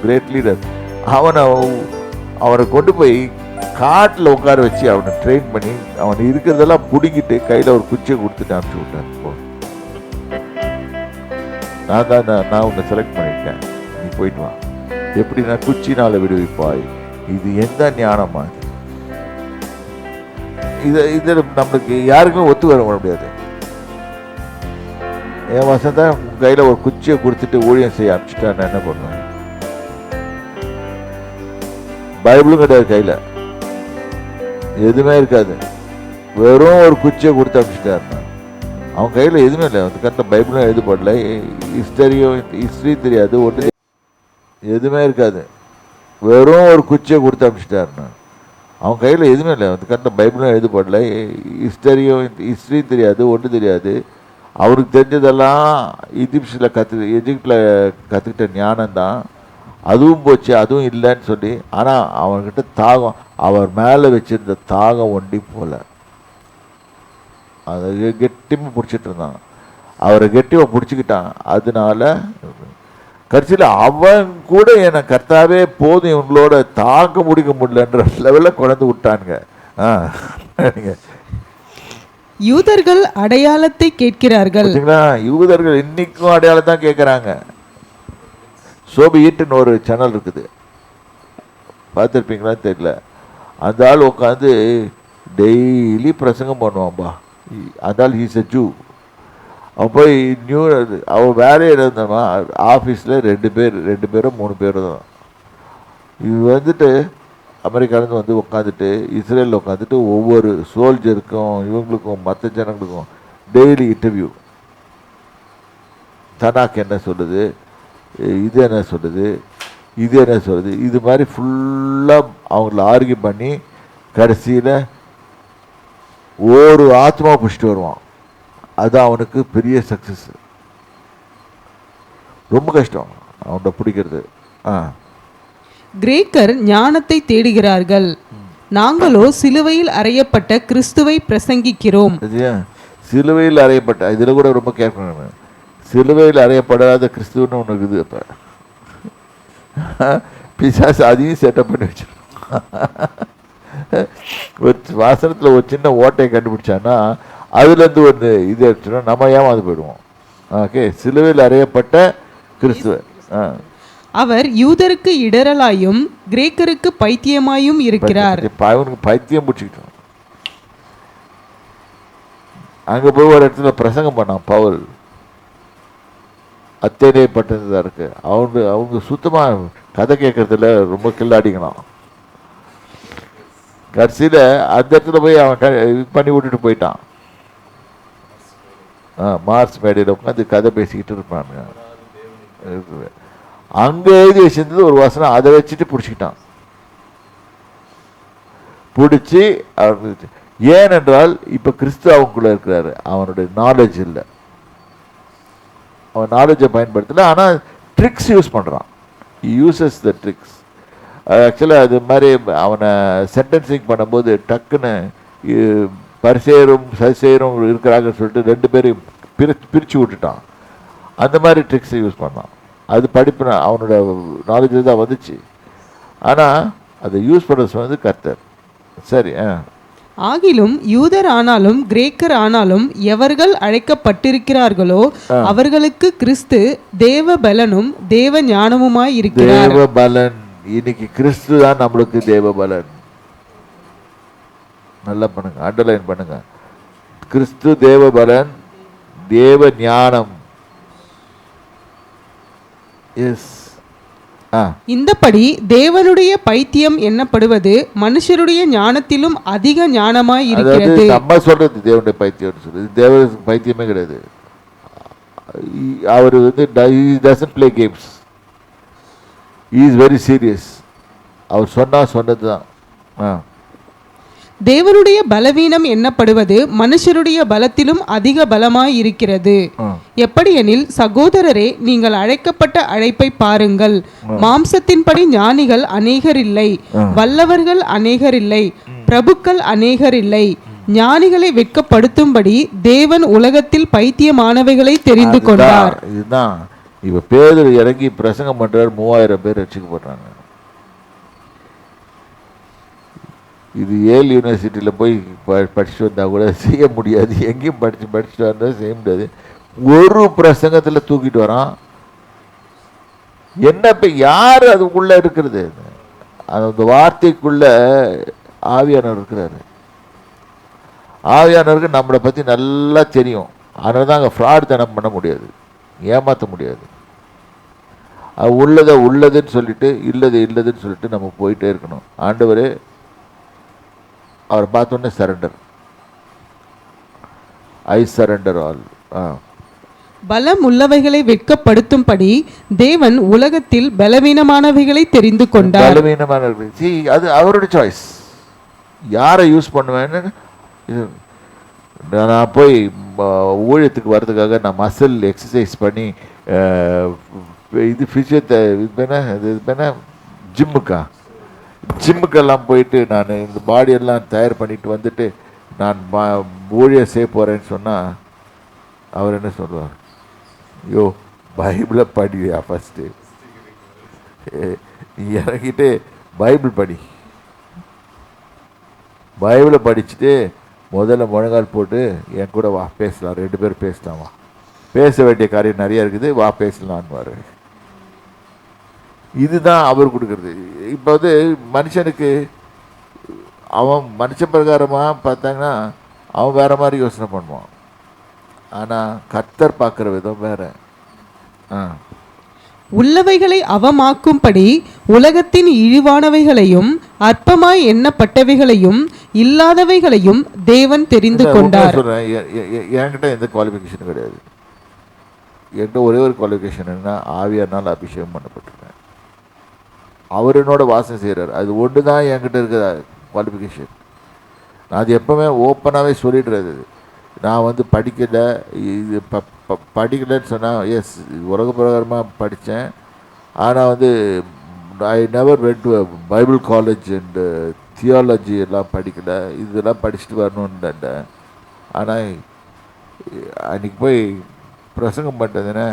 Great leader. அவனை கொண்டு போய் காட்டில் உட்கார வச்சு அவனை ட்ரெயின் பண்ணி அவன் இருக்கிறதெல்லாம் பிடிங்கிட்டு கையில் ஒரு குச்சியை கொடுத்துட்டு அனுப்பிச்சு விட்டான். நான் உன்னை செலக்ட் பண்ணிட்டேன், நீ போயிட்டு வா. எப்படி நான் குச்சினால விடுவிப்பாய். இது எந்த ஞானமா? இது நம்மளுக்கு யாருக்குமே ஒத்து வர முடியாது. என் வசந்தான் உன் கையில் ஒரு குச்சியை கொடுத்துட்டு ஊழியம் செய்ய அனுப்பிச்சிட்டா நான் என்ன பண்ணுவேன்? பைபிளும் கிடையாது, கையில் எதுவுமே இருக்காது, வெறும் ஒரு குச்சியை கொடுத்து அனுப்பிச்சிட்டாருன்னா அவன் கையில் எதுவுமே இல்லை. அதுக்காக பைபிளும் எழுதப்படல, ஹிஸ்டரி தெரியாது, ஒன்று எதுவுமே இருக்காது, வெறும் ஒரு குச்சியை கொடுத்து அனுப்பிச்சிட்டாருன்னா அவன் கையில் எதுவுமே இல்லை. அதுக்காக பைபிளும் எழுதப்படல, ஹிஸ்டரி தெரியாது, ஒன்று தெரியாது. அவருக்கு தெரிஞ்சதெல்லாம் எஜிப்டில் கற்றுக்கிட்ட ஞானம்தான். அதுவும் போச்சு, அதுவும் இல்லைன்னு சொல்லி. ஆனால் அவன்கிட்ட தாகம், அவர் மேலே வச்சிருந்த தாகம் ஒண்டி போல. அதை கெட்டிமாக பிடிச்சிட்டு இருந்தான், அவரை கெட்டியாக பிடிச்சிக்கிட்டான். அதனால கடைசியில் அவன் கூட என்னை கர்த்தாவே போதும், இவங்களோட தாங்க முடிக்க முடியலன்ற லெவலில் கொண்டு விட்டானுங்க. யூதர்கள் அடையாளத்தை கேட்கிறார்கள். யூதர்கள் இன்னைக்கும் அடையாளம் தான் கேட்குறாங்க. சோபி ஈட்டுன்னு ஒரு சேனல் இருக்குது, பார்த்துருப்பீங்களா தெரியல. அந்த ஆள் உட்காந்து டெய்லி பிரசங்கம் பண்ணுவான்பா. அந்த ஆள் ஹீஸ் அ ஜூ. அவன் போய் அவன் வேலையே இருந்தாமா, ஆஃபீஸில் 2 பேரோ 3 பேரோ தான். இது வந்துட்டு அமெரிக்காலேருந்து வந்து உட்காந்துட்டு இஸ்ரேலில் உட்காந்துட்டு ஒவ்வொரு சோல்ஜருக்கும் இவங்களுக்கும் மற்ற ஜனங்களுக்கும் டெய்லி இன்டர்வியூ. தனாக் என்ன சொல்லுது, இது என்ன சொல்லுது, இது என்ன சொல்லுது, இது மாதிரி ஃபுல்லாக அவங்கள ஆர்கியூ பண்ணி கடைசியில் ஒரு ஆத்மா பிடிச்சிட்டு வருவான். அது அவனுக்கு பெரிய சக்ஸஸ். ரொம்ப கஷ்டம் அவனை பிடிக்கிறது. கிரேக்கர் ஞானத்தை தேடுகிறார்கள், நாங்களோ சிலுவையில் அறையப்பட்ட கிறிஸ்துவை பிரசங்கிக்கிறோம். சிலுவையில் அறையப்பட்ட, இதில் கூட ரொம்ப கேட்கணும். சிலுவையில் அறையப்படாத கிறிஸ்துவன்னு ஒன்று இருக்குது. அப்போ பிசாசு அதையும் செட்டப் பண்ணி வச்சிருக்கோம். ஒரு வாசனத்தில் ஒரு சின்ன ஓட்டையை கண்டுபிடிச்சான்னா அதுலேருந்து ஒன்று இது எடுத்துனா நம்ம ஏமாந்து போயிடுவோம். ஓகே, சிலுவையில் அறையப்பட்ட கிறிஸ்துவ. அவர் யூதருக்கு இடரலாயும் கிரேக்கருக்கு பைத்தியமாயும் இருக்கிறார். அவனுக்கு பைத்தியம் பிடிச்சிக்கிட்டோம். அங்கே போய் ஒரு இடத்துல பிரசங்கம் பண்ணான் பவுல், அத்தேனே பட்டதாக இருக்கு. அவங்க சுத்தமாக கதை கேட்கறதுல ரொம்ப கில்லாடிக்கணும். கடைசியில் அந்த இடத்துல போய் அவன் இது பண்ணி விட்டுட்டு போயிட்டான். மார்ஸ் மேடையில் உட்காந்து கதை பேசிக்கிட்டு இருப்பானுங்க. அங்கே எழுதி வச்சிருந்தது ஒரு வசனம், அதை வச்சுட்டு பிடிச்சிக்கிட்டான். பிடிச்சி அவனுக்கு, ஏனென்றால் இப்போ கிறிஸ்து அவனுக்குள்ளே இருக்கிறாரு, அவனுடைய நாலேஜ் இல்லை, அவன் நாலேஜை பயன்படுத்தலை. ஆனால் ட்ரிக்ஸ் யூஸ் பண்ணுறான், யூசஸ் த ட்ரிக்ஸ். ஆக்சுவலாக அது மாதிரி அவனை சென்டென்சிங் பண்ணும்போது டக்குன்னு பரிசேரும் சசேரும் இருக்கிறாங்கன்னு சொல்லிட்டு 2 பேரையும் பிரித்து விட்டுட்டான். அந்த மாதிரி ட்ரிக்ஸை யூஸ் பண்ணான். அது படிப்பு அவனோட நாலேஜ் தான் வந்துச்சு. ஆனால் அதை யூஸ் பண்ணுறது வந்து கர்த்தர். சரி. ஆகிலும் யூதர் ஆனாலும் கிரேக்கர் ஆனாலும் எவர்கள் அழைக்கப்பட்டிருக்கிறார்களோ அவர்களுக்கு கிறிஸ்து தேவ பலனும் தேவ ஞானமுமாய் இருக்கிறார். தேவ பலன். இன்னைக்கு கிறிஸ்து தான் நம்மளுக்கு தேவ பலன். நல்லா பண்ணுங்க, அண்டர்லைன் பண்ணுங்க. கிறிஸ்து தேவ பலன், தேவ ஞானம். எஸ். இந்தபடி தேவனுடைய பைத்தியம் என்னப்படுவது மனுஷருடைய ஞானத்திலும் அதிக ஞானமாய் இருக்கிறது. நம்ம சொல்றது தேவனுடைய பைத்தியம் சொல்றது, தேவ பைத்தியமே கிடையாது. அவர் வந்து doesn't play games, is very serious. அவர் சொன்னது தான். தேவனுடைய பலவீனம் என்னப்படுவது மனுஷருடைய பலத்திலும் அதிக பலமாய் இருக்கிறது. எப்படியெனில் சகோதரரே, நீங்கள் அழைக்கப்பட்ட அழைப்பை பாருங்கள். மாம்சத்தின்படி ஞானிகள் அநேகர் இல்லை, வல்லவர்கள் அநேகர் இல்லை, பிரபுக்கள் அநேகர் இல்லை. ஞானிகளை வெட்கப்படுத்தும்படி தேவன் உலகத்தில் பைத்தியமானவைகளை தெரிந்து கொண்டார். இதுதான் இப்போ பேதுரு இறங்கி பிரசங்கம் பண்ணுறாரு, 3000 பேர் ரட்சிக்கப்படுறாங்க. இது ஏல் யூனிவர்சிட்டியில் போய் படிச்சுட்டு வந்தால் கூட செய்ய முடியாது. எங்கேயும் படிச்சுட்டு வந்தால் செய்ய முடியாது. ஒரு பிரசங்கத்தில் தூக்கிட்டு வரான். என்ன இப்போ யார் அதுக்குள்ளே இருக்கிறது? அந்த வார்த்தைக்குள்ள ஆவியானவர் இருக்கிறாரு. ஆவியானவருக்கு நம்மளை பற்றி நல்லா தெரியும். அதனால தான் அங்கே ஃப்ராட் தனம் பண்ண முடியாது, ஏமாற்ற முடியாது. அது உள்ளதை உள்ளதுன்னு சொல்லிட்டு இல்லதுன்னு சொல்லிட்டு நம்ம போயிட்டே இருக்கணும். ஆண்டவரே அவர் பார்த்தோன்னே சரண்டர், ஐ சரண்டர் ஆல். பலம் உள்ளவைகளை வெட்கப்படுத்தும்படி தேவன் உலகத்தில் பலவீனமானவைகளை தெரிந்து கொண்டார். பலவீனமானவர்கள், அது அவருடைய சாய்ஸ். யாரை யூஸ் பண்ணுவேன்னு. நான் போய் ஊழியத்துக்கு வர்றதுக்காக நான் மசில் எக்ஸசைஸ் பண்ணி இது ஃபிசியோதெரபி ஜிம்முக்கெல்லாம் போயிட்டு நான் இந்த பாடியெல்லாம் தயார் பண்ணிட்டு வந்துட்டு நான் ஊழியம் செய்ய போகிறேன்னு சொன்னால் அவர் என்ன சொல்லுவார்? ஐயோ, பைபிளை படியா ஃபஸ்ட்டு, நீ இறங்கிட்டு பைபிள் படி. பைபிளை படிச்சுட்டு முதல்ல முழங்கால் போட்டு என் கூட வா பேசலாம், 2 பேர் பேசலாம், வா பேச வேண்டிய காரியம் நிறையா இருக்குது, வா பேசலான்னு. இதுதான் அவர் கொடுக்குறது. இப்போ வந்து மனுஷனுக்கு அவன் மனுஷ பிரகாரமாக பார்த்தாங்கன்னா அவன் வேறு மாதிரி யோசனை பண்ணுவான். ஆனால் கர்த்தர் பார்க்குற விதம் வேற. உள்ளவைகளை அவமாக்கும்படி உலகத்தின் இழிவானவைகளையும் அற்பமாய் எண்ணப்பட்டவைகளையும் இல்லாதவைகளையும் தேவன் தெரிந்து கொண்டார். சொல்கிறேன், என்கிட்ட எந்த குவாலிஃபிகேஷனும் கிடையாது. என்கிட்ட ஒரே ஒரு குவாலிஃபிகேஷன் என்னன்னா, ஆவியானால் அபிஷேகம் பண்ணப்பட்டிருக்கேன். அவர் என்னோட வாசனை செய்கிறார். அது ஒன்று தான் என்கிட்ட இருக்கிற குவாலிஃபிகேஷன். நான் அது எப்போவுமே ஓப்பனாகவே சொல்லிடுறது. நான் வந்து படிக்கலை, இது படிக்கலைன்னு சொன்னால் எஸ், உலக பிரகாரமாக படித்தேன். ஆனால் வந்து I never went to Bible college and theology எல்லாம் படிக்கலை. இதெல்லாம் படிச்சுட்டு வரணுன்னு. ஆனால் அன்றைக்கி போய் பிரசங்கம் பண்ணுறதுன்னா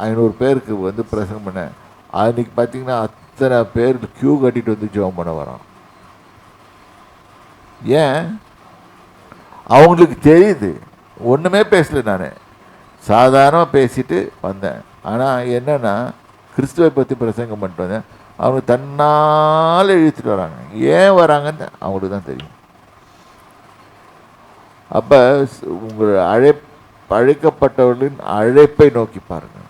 500 பேருக்கு வந்து பிரசங்கம் பண்ணேன். அன்றைக்கி பார்த்திங்கன்னா அத்தனை பேர் க்யூ கட்டிட்டு வந்து ஜெபம் பண்ண வரோம். ஏன்? அவங்களுக்கு தெரியுது. ஒன்றுமே பேசலை, நான் சாதாரணமாக பேசிட்டு வந்தேன். ஆனால் என்னென்னா, கிறிஸ்துவை பற்றி பிரசங்கம் பண்ணிட்டு வந்தேன். அவங்க தன்னால் இழுத்துட்டு வராங்க. ஏன் வராங்கன்னு அவங்களுக்கு தான் தெரியும். அப்போ உங்கள் அழைக்கப்பட்டவர்களின் அழைப்பை நோக்கி பாருங்கள்.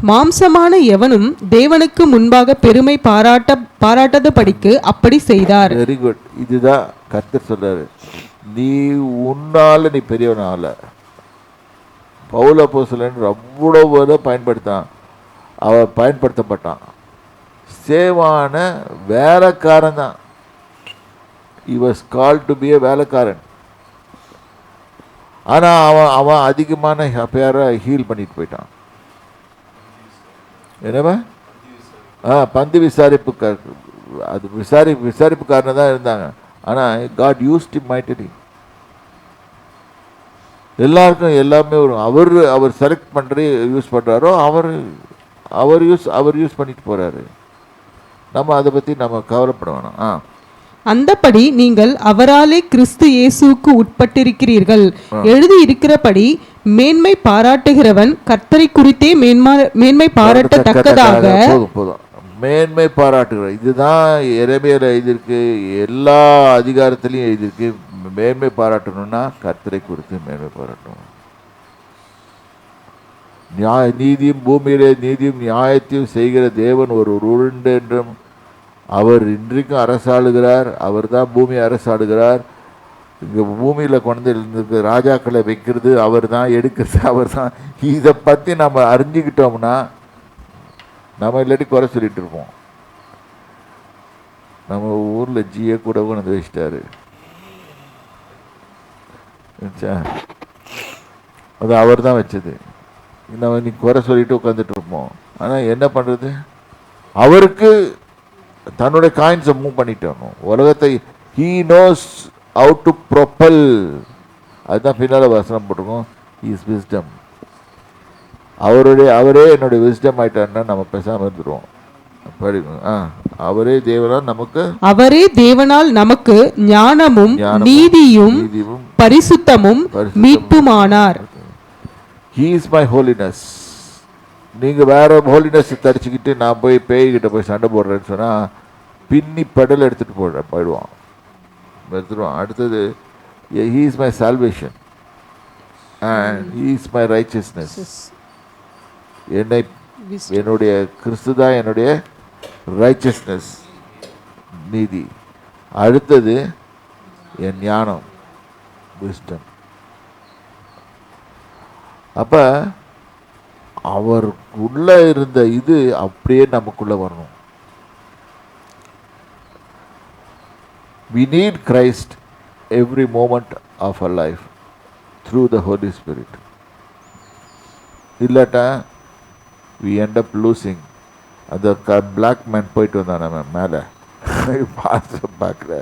மாம்சமான எவனும் தேவனுக்கு முன்பாக பெருமை பாராட்டாதபடிக்கு அப்படி செய்தார். Very good. இதுதான் கர்த்தர் சொல்றாரு. நீ உன்னால நீ பெரியவன் ஆகல. பவுல் அப்போஸ்தலன் அவ்வளவு அவன் பயன்படுத்தப்பட்டான். சேவான வேலைக்காரன் தான். he was called to be a வேலைக்காரன். ஆனால் அவன் அதிகமான பேரை ஹீல் பண்ணிட்டு போயிட்டான். என்னவா? பந்து அது விசாரிப்புக்காரன் தான் இருந்தாங்க. ஆனால் காட் யூஸ்ட் ஹிம் மைட்டலி. எல்லாருக்கும் எல்லாமே வரும். அவர் செலக்ட் பண்ணுற யூஸ் பண்ணுறாரோ அவர் யூஸ் பண்ணிட்டு போகிறாரு. நம்ம அதை பற்றி நம்ம கவலைப்பட வேணாம். அந்தபடி நீங்கள் அவராலே கிறிஸ்து இயேசுவுக்கு உட்பட்டிருக்கிறீர்கள். எழுதி இருக்கிறபடி மேன்மை பாராட்டுகிறவன் கர்த்தரை குறித்தே மேன்மை பாராட்டத்தக்கதாக. போதும் மேன்மை பாராட்டுகிற. இதுதான் எரேமியால எழுதியிருக்கு, எல்லா அதிகாரத்திலையும் எழுதியிருக்கு. மேன்மை பாராட்டணும்னா கர்த்தரை குறித்து மேன்மை பாராட்டணும். நீதியும் பூமியிலே நீதியும் நியாயத்தையும் செய்கிற தேவன் ஒரு உருண்டு என்றும் அவர் இன்றைக்கும் அரசாளுகிறார். அவர் தான் பூமியை அரசாளுகிறார். இங்கே பூமியில் கொண்டு இருந்திருக்க ராஜாக்களை வைக்கிறது அவர் தான், எடுக்கிறது அவர் தான். இதை பற்றி நம்ம அறிஞ்சிக்கிட்டோம்னா நம்ம இல்லாட்டி குறை சொல்லிட்டு இருப்போம். நம்ம ஊரில் ஜிஏ கூட கொண்டு வச்சிட்டாரு. அது அவர் தான் வச்சது. நம்ம இன்னைக்கு குறை சொல்லிட்டு உட்காந்துட்டு இருப்போம். ஆனால் என்ன பண்ணுறது? அவருக்கு தன்னுடைய காயின்ஸை மூவ் பண்ணிட்டோம். உலகத்தை he knows how to propel. அதுதான் பின்னால் வசனம் போட்டிருக்கோம். Is wisdom. அவரே என்னுடைய விஸ்டம் ஆயிட்டாருன்னா நம்ம பேசாமல் இருந்துருவோம். அவரே தேவனால் நமக்கு ஞானமும் நீதியும் பரிசுத்தமும் மீட்புமானார். He is my holiness. நீங்க வேற ஹோலினஸ் தரிச்சுக்கிட்டு நான் போய் பேய்கிட்ட போய் சண்டை போடுறேன்னு சொன்னா பின்னி பெடல் எடுத்துட்டு போயிடுவான். அடுத்தது he is my salvation and he is my righteousness. என்னுடைய கிறிஸ்து தான் என்னுடைய ரைச்சஸ்னஸ், நீதி. அடுத்தது என் ஞானம், விஸ்டம். அப்ப அவர் உள்ள இருந்த இது அப்படியே நமக்குள்ள வரணும். We need Christ every moment of our life through the Holy Spirit. இல்லாட்டா we end up losing. அந்த பிளாக் மேன் போயிட்டு வந்தான் நம்ம மேலே பார்த்து பார்க்குற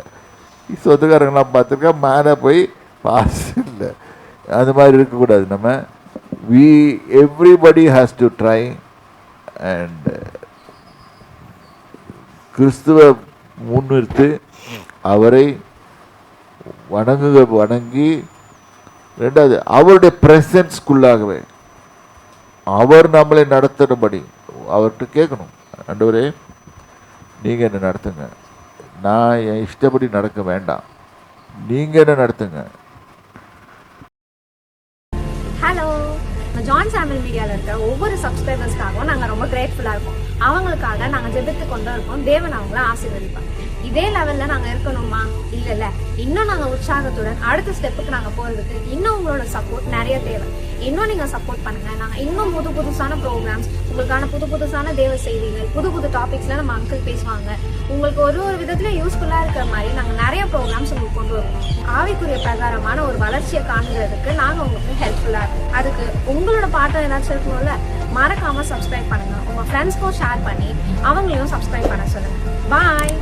சொத்துக்காரங்களாம் பார்த்துருக்கா, மேலே போய் பாஸ் இல்லை. அந்த மாதிரி இருக்கக்கூடாது. நம்ம everybody has to try and கிறிஸ்துவ முன்னிறுத்து அவரை வணங்கி, ரெண்டாவது அவருடைய பிரசன்ஸ்குள்ளாகவே அவர் நம்மளை நடத்துகிறபடி அவர்கிட்ட கேட்கணும். ஆண்டவரே நீங்கள் என்ன நடத்துங்க, நான் என் இஷ்டப்படி நடக்க வேண்டாம், நீங்கள் என்ன நடத்துங்க. ஹலோ, ஜான் சாமுவேல் மீடியாவில் இருக்கிற ஒவ்வொரு சப்ஸ்கிரைபர்ஸ்க்காகவும் நாங்கள் ரொம்ப கிரேட்ஃபுல்லாக இருக்கோம். அவங்களுக்காக நாங்கள் ஜெபித்து கொண்டு இருக்கோம். தேவன் அவங்கள ஆசீர்வதிப்பாங்க. இதே லெவலில் நாங்கள் இருக்கணுமா? இல்லை, இன்னும் நாங்கள் உற்சாகத்துடன் அடுத்த ஸ்டெப்புக்கு நாங்கள் போகிறதுக்கு இன்னும் உங்களோட சப்போர்ட் நிறைய தேவை. இன்னும் நீங்கள் சப்போர்ட் பண்ணுங்கள். நாங்கள் இன்னும் புதுசான ப்ரோக்ராம்ஸ், உங்களுக்கான புதுசான தேவ செய்திகள், புது டாபிக்ஸில் நம்ம அங்கிள் பேசுவாங்க. உங்களுக்கு ஒரு விதத்தில் யூஸ்ஃபுல்லாக இருக்கிற மாதிரி நாங்கள் நிறைய ப்ரோக்ராம்ஸ் உங்களுக்கு கொண்டு வருவோம். ஆவிக்குரிய பிரகாரமான ஒரு வளர்ச்சியை காண்கிறதுக்கு நாங்கள் உங்களுக்கு ஹெல்ப்ஃபுல்லாக இருக்கும். அதுக்கு உங்களோட பாட்டம் ஏதாச்சும் இருக்கணும்ல, மறக்காமல் சப்ஸ்கிரைப் பண்ணுங்கள். உங்கள் ஃப்ரெண்ட்ஸ்க்கும் ஷேர் பண்ணி அவங்களையும் சப்ஸ்கிரைப் பண்ண சொல்லுங்கள். பாய்.